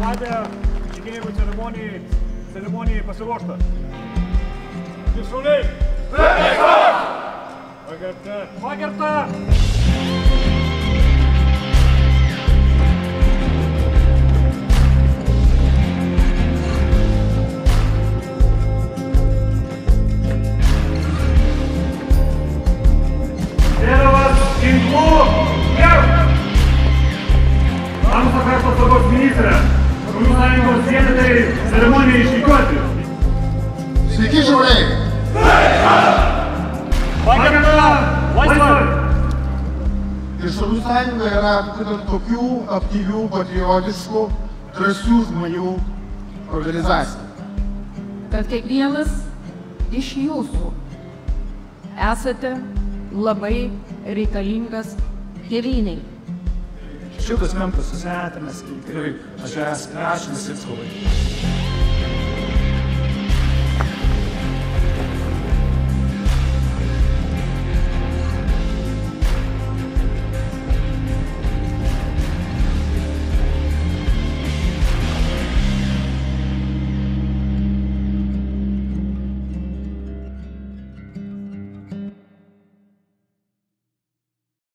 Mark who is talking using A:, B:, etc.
A: vadę žygėjimų ceremonijai pasiruošta. Šauliai! Pagerta! Pagerta! Vėliavas ginklų gerbk! Antro krašto apsaugos ministrė, Šaulių sąjungos vienetai ceremonijai išrikiuoti.
B: Sveiki, šauliai!
A: Pagerta! Laisvai!
B: Ir Šaulių sąjunga yra būtent tokių aktyvių, patriotiškų, drąsių žmonių organizacija.
C: Kad kiekvienas iš jūsų esate labai reikalingas tėvynei.
D: Šiltas memtas susitikimas, gerai, aš esu rašinas ir skolai.